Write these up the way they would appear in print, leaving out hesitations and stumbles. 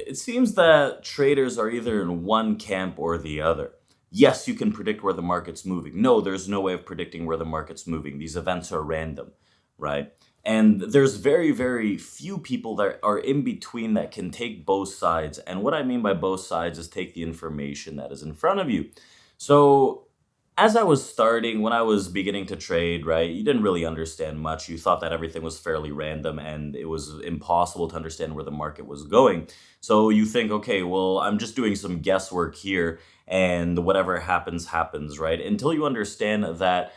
It seems that traders are either in one camp or the other. Yes, you can predict where the market's moving. No, there's no way of predicting where the market's moving. These events are random, right? And there's very, very few people that are in between that can take both sides. And what I mean by both sides is take the information that is in front of you. So as I was starting, when I was beginning to trade, right, you didn't really understand much. You thought that everything was fairly random and it was impossible to understand where the market was going. So you think, okay, well, I'm just doing some guesswork here and whatever happens, happens, right? Until you understand that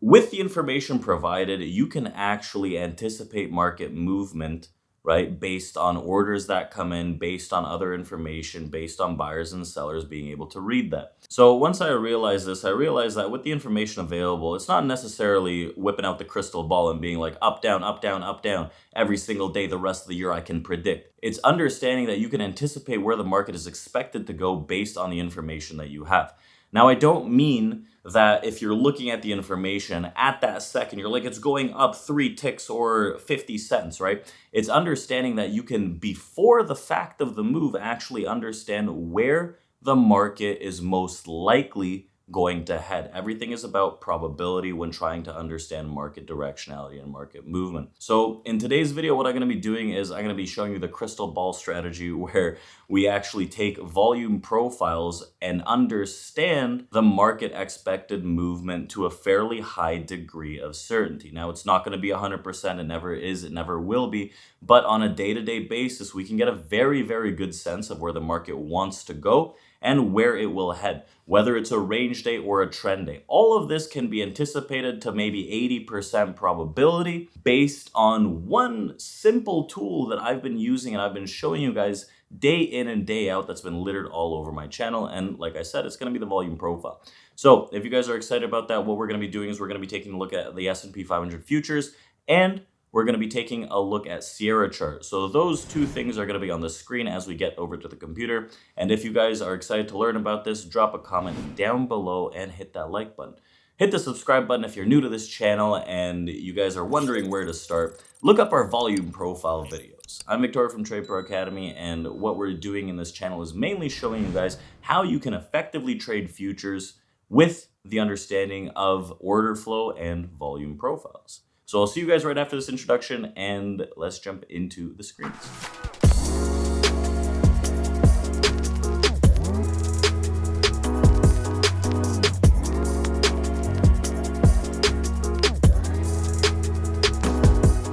with the information provided, you can actually anticipate market movement, right? Based on orders that come in, based on other information, based on buyers and sellers being able to read that. So once I realized this, I realized that with the information available, it's not necessarily whipping out the crystal ball and being like up, down, up, down, up, down every single day the rest of the year I can predict. It's understanding that you can anticipate where the market is expected to go based on the information that you have. Now, I don't mean that if you're looking at the information at that second, you're like, it's going up 3 ticks or 50 cents, right? It's understanding that you can, before the fact of the move, actually understand where the market is most likely going to head. Everything is about probability when trying to understand market directionality and market movement. So in today's video, what I'm going to be doing is I'm going to be showing you the crystal ball strategy where we actually take volume profiles and understand the market expected movement to a fairly high degree of certainty. Now, it's not going to be 100%. It never is. It never will be. But on a day-to-day basis, we can get a very, very good sense of where the market wants to go and where it will head, whether it's a range day or a trend day. All of this can be anticipated to maybe 80% probability based on one simple tool that I've been using and I've been showing you guys day in and day out that's been littered all over my channel. And like I said, it's going to be the volume profile. So if you guys are excited about that, what we're going to be doing is we're going to be taking a look at the S&P 500 futures, and we're going to be taking a look at Sierra chart. So those two things are going to be on the screen as we get over to the computer. And if you guys are excited to learn about this, drop a comment down below and hit that like button. Hit the subscribe button if you're new to this channel and you guys are wondering where to start. Look up our volume profile videos. I'm Victoria from TRADEPRO Academy, and what we're doing in this channel is mainly showing you guys how you can effectively trade futures with the understanding of order flow and volume profiles. So I'll see you guys right after this introduction, and let's jump into the screens.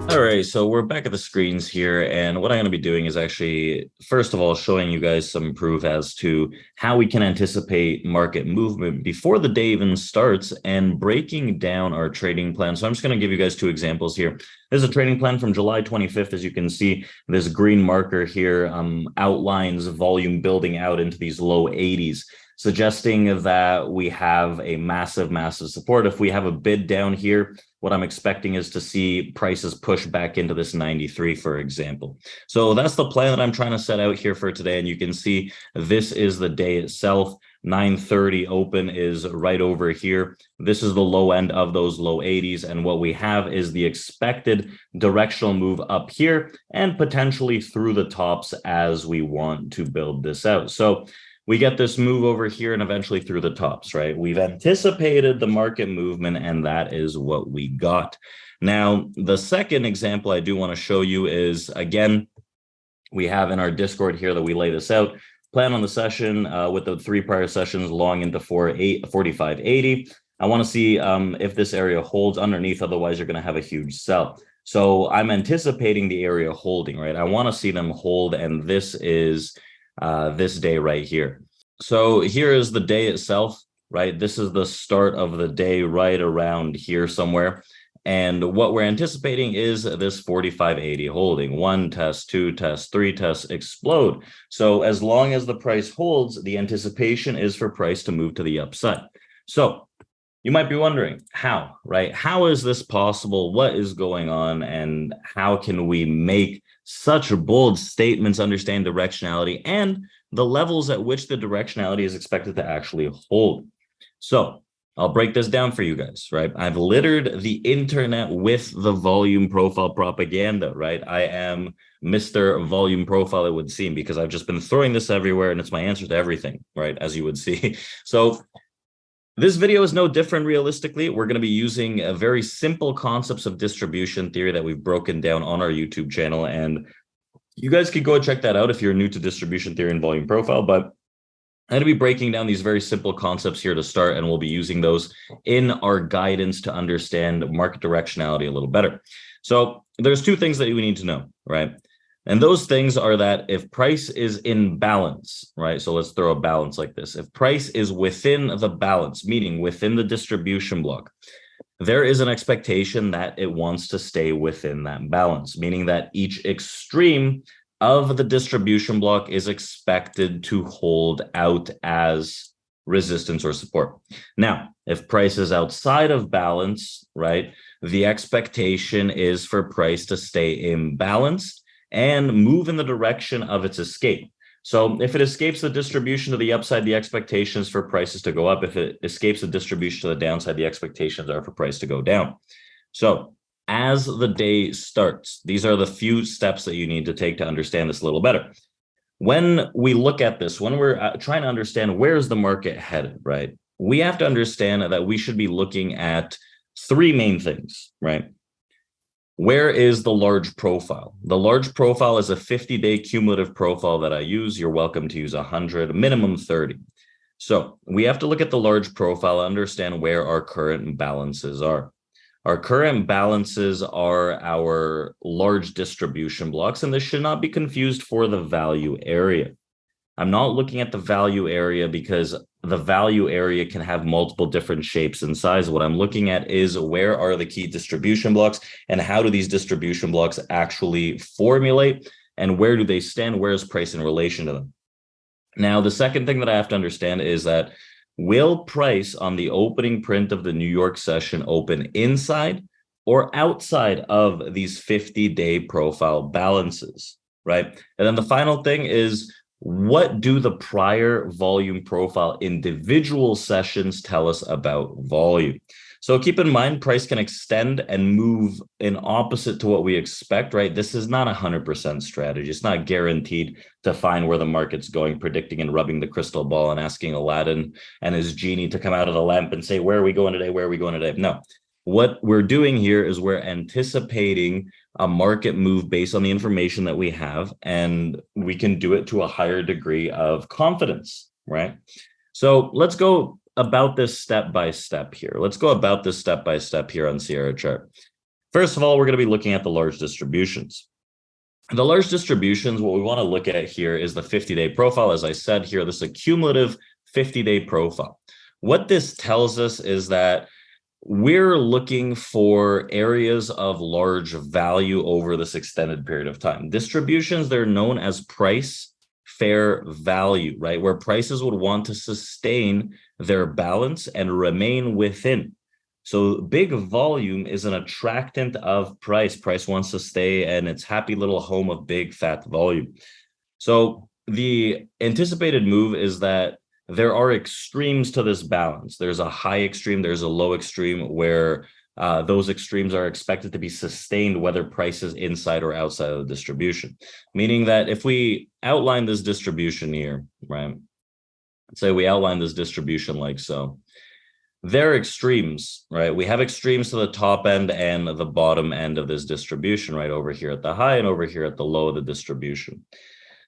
All right, so we're back at the screens here, and what I'm going to be doing is actually, first of all, showing you guys some proof as to how we can anticipate market movement before the day even starts and breaking down our trading plan. So I'm just going to give you guys two examples here. This is a trading plan from July 25th. As you can see, this green marker here outlines volume building out into these low 80s. Suggesting that we have a massive, massive support. If we have a bid down here, what I'm expecting is to see prices push back into this 93, for example. So that's the plan that I'm trying to set out here for today. And you can see this is the day itself. 9:30 open is right over here. This is the low end of those low 80s. And what we have is the expected directional move up here and potentially through the tops as we want to build this out. So we get this move over here and eventually through the tops, right? We've anticipated the market movement, and that is what we got. Now, the second example I do want to show you is, again, we have in our Discord here that we lay this out. Plan on the session with the 3 prior sessions long into 45.80. I want to see if this area holds underneath, otherwise you're going to have a huge sell. So I'm anticipating the area holding, right? I want to see them hold, and this is this day right here. So here is the day itself, right? This is the start of the day right around here somewhere. And what we're anticipating is this 45.80 holding. 1 test, 2 tests, 3 tests, explode. So as long as the price holds, the anticipation is for price to move to the upside. So you might be wondering how, right? How is this possible? What is going on? And how can we make such bold statements, understand directionality, and the levels at which the directionality is expected to actually hold? So I'll break this down for you guys, right? I've littered the internet with the volume profile propaganda, right? I am Mr. Volume Profile, it would seem, because I've just been throwing this everywhere and it's my answer to everything, right? As you would see. So this video is no different realistically. We're going to be using a very simple concepts of distribution theory that we've broken down on our YouTube channel. And you guys could go and check that out if you're new to distribution theory and volume profile. But I'm going to be breaking down these very simple concepts here to start, and we'll be using those in our guidance to understand market directionality a little better. So there's two things that we need to know, right? And those things are that if price is in balance, right? So let's throw a balance like this. If price is within the balance, meaning within the distribution block, there is an expectation that it wants to stay within that balance, meaning that each extreme of the distribution block is expected to hold out as resistance or support. Now, if price is outside of balance, right, the expectation is for price to stay imbalanced and move in the direction of its escape. So if it escapes the distribution to the upside, the expectations for prices to go up. If it escapes the distribution to the downside, the expectations are for price to go down. So as the day starts, these are the few steps that you need to take to understand this a little better. When we look at this, when we're trying to understand where's the market headed, right, we have to understand that we should be looking at three main things, right? Where is the large profile? The large profile is a 50-day cumulative profile that I use. You're welcome to use 100, minimum 30. So we have to look at the large profile, understand where our current balances are. Our current balances are our large distribution blocks, and this should not be confused for the value area. I'm not looking at the value area because the value area can have multiple different shapes and size. What I'm looking at is where are the key distribution blocks and how do these distribution blocks actually formulate and where do they stand? Where is price in relation to them? Now, the second thing that I have to understand is that will price on the opening print of the New York session open inside or outside of these 50-day profile balances, right? And then the final thing is, what do the prior volume profile individual sessions tell us about volume? So keep in mind, price can extend and move in opposite to what we expect, right? This is not 100% strategy. It's not guaranteed to find where the market's going, predicting and rubbing the crystal ball and asking Aladdin and his genie to come out of the lamp and say, where are we going today? Where are we going today? No. What we're doing here is we're anticipating a market move based on the information that we have, and we can do it to a higher degree of confidence, right? So let's go about this step by step here. Let's go about this step by step here on Sierra chart. First of all, we're going to be looking at the large distributions. The large distributions, what we want to look at here is the 50-day profile. As I said here, this is a cumulative 50-day profile. What this tells us is that we're looking for areas of large value over this extended period of time. Distributions, they're known as price fair value, right? Where prices would want to sustain their balance and remain within. So big volume is an attractant of price. Price wants to stay in its happy little home of big fat volume. So the anticipated move is that there are extremes to this balance. There's a high extreme, there's a low extreme where those extremes are expected to be sustained whether price is inside or outside of the distribution. Meaning that if we outline this distribution here, right? Let's say we outline this distribution like so. There are extremes, right? We have extremes to the top end and the bottom end of this distribution, right? Over here at the high and over here at the low of the distribution.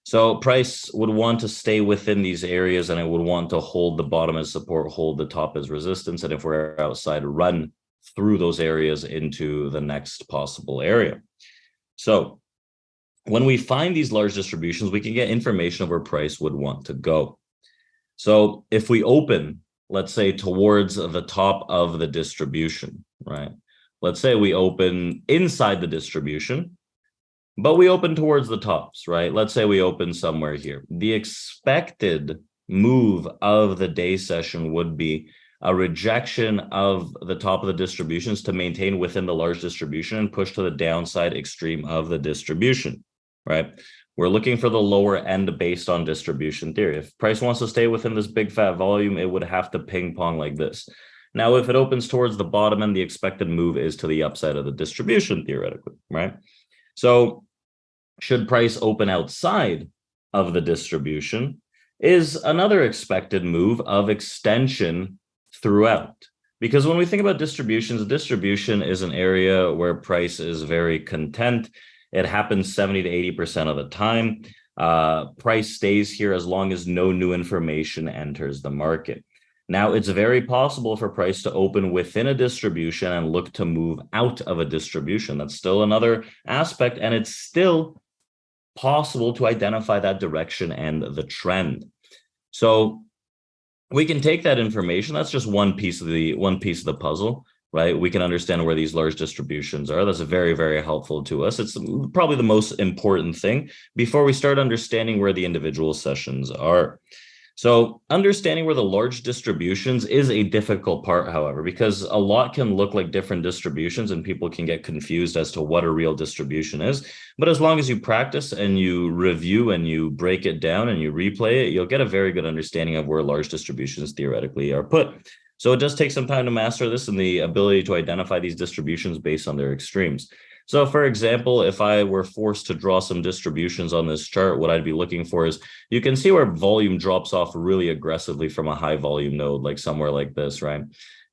So price would want to stay within these areas and it would want to hold the bottom as support, hold the top as resistance. And if we're outside, run through those areas into the next possible area. So when we find these large distributions, we can get information of where price would want to go. So if we open, let's say towards the top of the distribution, right? Let's say we open inside the distribution, but we open towards the tops, right? Let's say we open somewhere here. The expected move of the day session would be a rejection of the top of the distributions to maintain within the large distribution and push to the downside extreme of the distribution, right? We're looking for the lower end based on distribution theory. If price wants to stay within this big fat volume, it would have to ping pong like this. Now, if it opens towards the bottom end, the expected move is to the upside of the distribution, theoretically, right? So should price open outside of the distribution is another expected move of extension throughout. Because when we think about distributions, distribution is an area where price is very content. It happens 70 to 80% of the time. Price stays here as long as no new information enters the market. Now, it's very possible for price to open within a distribution and look to move out of a distribution. That's still another aspect, and it's still possible to identify that direction and the trend. So we can take that information. That's just one piece of the puzzle, right? We can understand where these large distributions are. That's very, very helpful to us. It's probably the most important thing before we start understanding where the individual sessions are. So understanding where the large distributions is a difficult part, however, because a lot can look like different distributions and people can get confused as to what a real distribution is. But as long as you practice and you review and you break it down and you replay it, you'll get a very good understanding of where large distributions theoretically are put. So it does take some time to master this and the ability to identify these distributions based on their extremes. So for example, if I were forced to draw some distributions on this chart, what I'd be looking for is, you can see where volume drops off really aggressively from a high volume node, like somewhere like this, right?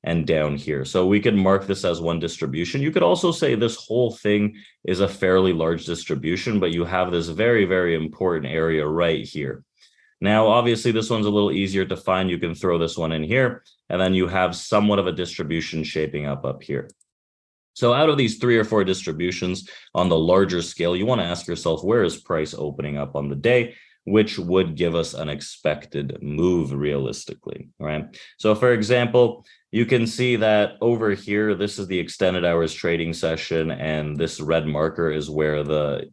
And down here. So we could mark this as one distribution. You could also say this whole thing is a fairly large distribution, but you have this very, very important area right here. Now, obviously, this one's a little easier to find. You can throw this one in here, and then you have somewhat of a distribution shaping up here. So out of these 3 or 4 distributions on the larger scale, you want to ask yourself, where is price opening up on the day, which would give us an expected move realistically, right? So for example, you can see that over here, this is the extended hours trading session, and this red marker is where the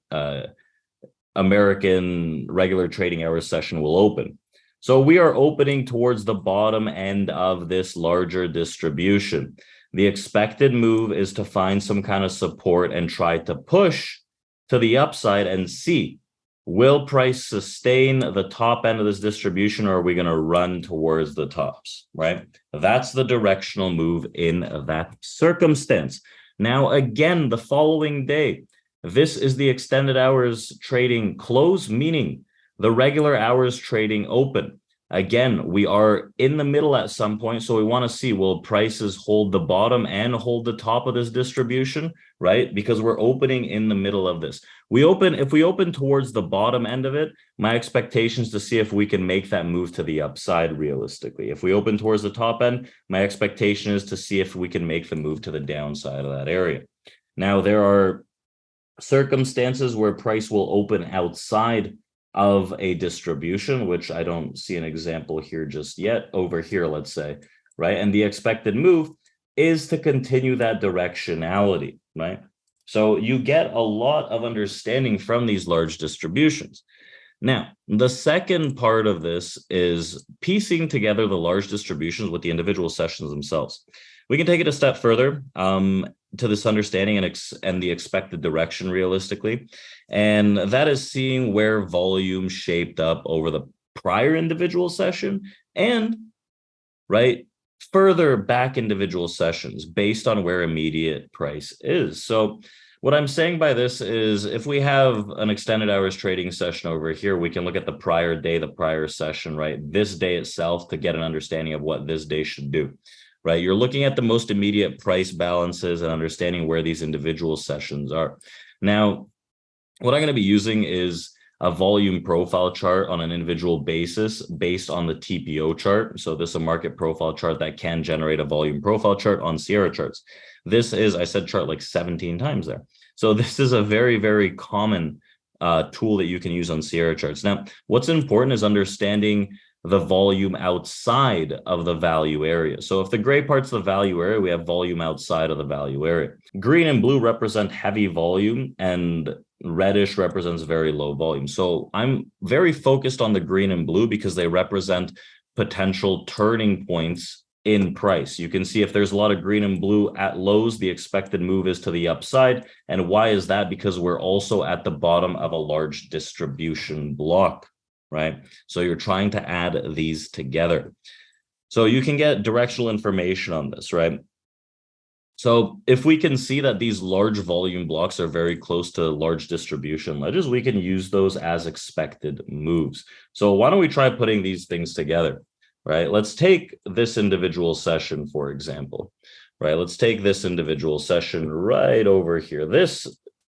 American regular trading hours session will open. So we are opening towards the bottom end of this larger distribution. The expected move is to find some kind of support and try to push to the upside and see, will price sustain the top end of this distribution, or are we going to run towards the tops, right? That's the directional move in that circumstance. Now, again, the following day, this is the extended hours trading close, meaning the regular hours trading open. Again, we are in the middle at some point, so we want to see, will prices hold the bottom and hold the top of this distribution, right? Because we're opening in the middle of this. If we open towards the bottom end of it, my expectation is to see if we can make that move to the upside realistically. If we open towards the top end, my expectation is to see if we can make the move to the downside of that area. Now, there are circumstances where price will open outside of a distribution, which I don't see an example here just yet, over here, let's say, right? And the expected move is to continue that directionality, right? So you get a lot of understanding from these large distributions. Now, the second part of this is piecing together the large distributions with the individual sessions themselves. We can take it a step further to this understanding and the expected direction realistically. And that is seeing where volume shaped up over the prior individual session and, right, further back individual sessions based on where immediate price is. So what I'm saying by this is, if we have an extended hours trading session over here, we can look at the prior day, the prior session, right? This day itself to get an understanding of what this day should do, right? You're looking at the most immediate price balances and understanding where these individual sessions are. Now, what I'm going to be using is a volume profile chart on an individual basis based on the TPO chart. So this is a market profile chart that can generate a volume profile chart on Sierra charts. This is, I said chart like 17 times there. So this is a very, very common tool that you can use on Sierra charts. Now, what's important is understanding the volume outside of the value area. So if the gray part's the value area, we have volume outside of the value area. Green and blue represent heavy volume and reddish represents very low volume. So I'm very focused on the green and blue because they represent potential turning points in price. You can see if there's a lot of green and blue at lows, the expected move is to the upside. And why is that? Because we're also at the bottom of a large distribution block, right? So you're trying to add these together. So you can get directional information on this, right? So if we can see that these large volume blocks are very close to large distribution ledges, we can use those as expected moves. So why don't we try putting these things together, right? Let's take this individual session, for example, right? Let's take this individual session right over here. This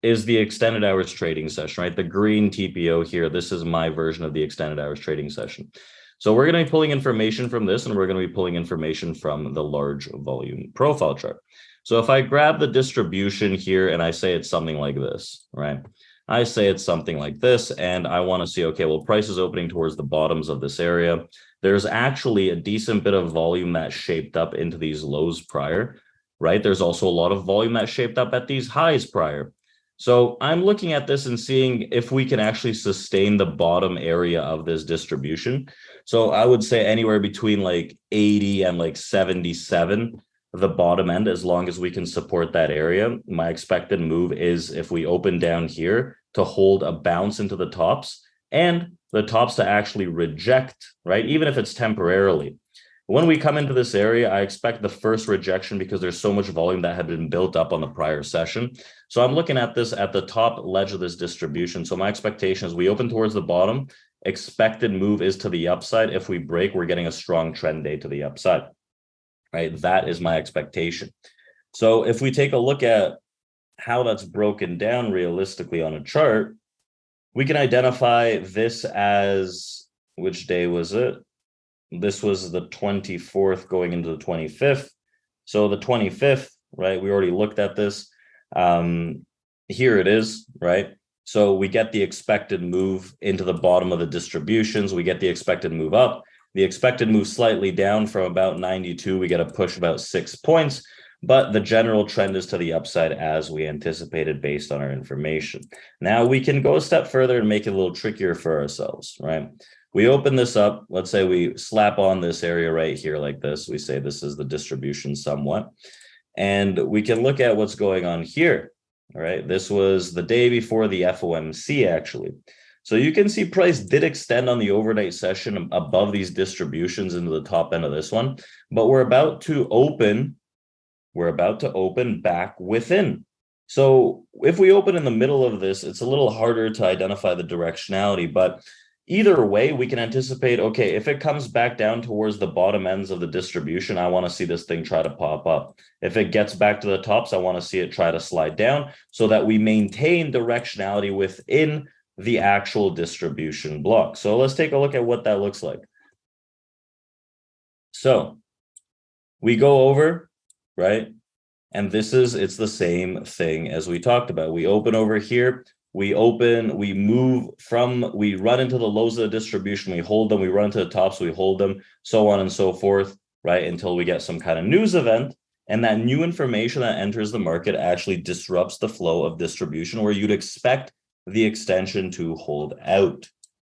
is the extended hours trading session, right? The green TPO here. This is my version of the extended hours trading session. So we're going to be pulling information from this, and we're going to be pulling information from the large volume profile chart. So if I grab the distribution here and I say it's something like this, right? I say it's something like this, and I want to see, okay, well, price is opening towards the bottoms of this area. There's actually a decent bit of volume that shaped up into these lows prior, right? There's also a lot of volume that shaped up at these highs prior. So I'm looking at this and seeing if we can actually sustain the bottom area of this distribution. So I would say anywhere between like 80 and like 77, the bottom end, as long as we can support that area. My expected move is if we open down here to hold a bounce into the tops and the tops to actually reject, right? Even if it's temporarily. When we come into this area, I expect the first rejection because there's so much volume that had been built up on the prior session. So I'm looking at this at the top ledge of this distribution. So my expectation is we open towards the bottom. Expected move is to the upside. If we break, we're getting a strong trend day to the upside, right? That is my expectation. So if we take a look at how that's broken down realistically on a chart, we can identify this as, which day was it? This was the 24th going into the 25th. So the 25th, right? We already looked at this. Here it is, right? So we get the expected move into the bottom of the distributions. We get the expected move up. The expected move slightly down from about 92. We get a push about 6 points. But the general trend is to the upside as we anticipated based on our information. Now we can go a step further and make it a little trickier for ourselves, right? We open this up. Let's say we slap on this area right here like this. We say this is the distribution somewhat. And we can look at what's going on here. All right. This was the day before the FOMC, actually. So you can see price did extend on the overnight session above these distributions into the top end of this one. But we're about to open back within. So if we open in the middle of this, it's a little harder to identify the directionality, but either way, we can anticipate, okay, if it comes back down towards the bottom ends of the distribution, I want to see this thing try to pop up. If it gets back to the tops, I want to see it try to slide down so that we maintain directionality within the actual distribution block. So let's take a look at what that looks like. So we go over, right? And it's the same thing as we talked about. We open over here. We run into the lows of the distribution, we hold them, we run to the tops, we hold them, so on and so forth, right? Until we get some kind of news event. And that new information that enters the market actually disrupts the flow of distribution where you'd expect the extension to hold out,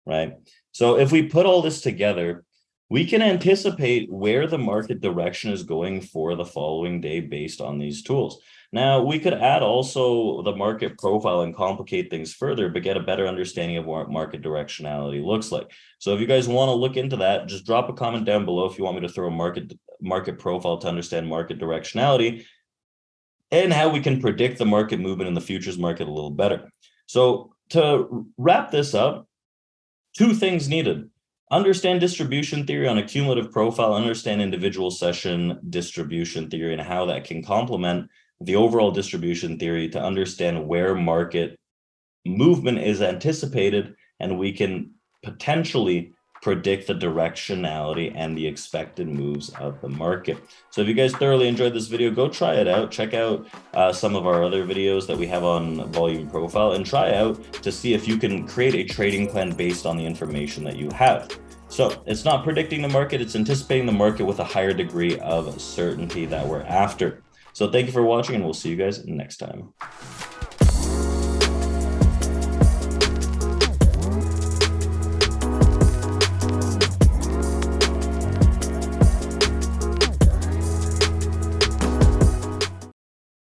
right? So if we put all this together, we can anticipate where the market direction is going for the following day based on these tools. Now, we could add also the market profile and complicate things further, but get a better understanding of what market directionality looks like. So if you guys want to look into that, just drop a comment down below if you want me to throw a market profile to understand market directionality and how we can predict the market movement in the futures market a little better. So to wrap this up, 2 things needed. Understand distribution theory on a cumulative profile, understand individual session distribution theory and how that can complement the overall distribution theory to understand where market movement is anticipated, and we can potentially predict the directionality and the expected moves of the market. So if you guys thoroughly enjoyed this video, go try it out. Check out some of our other videos that we have on volume profile and try out to see if you can create a trading plan based on the information that you have. So it's not predicting the market, it's anticipating the market with a higher degree of certainty that we're after. So thank you for watching, and we'll see you guys next time.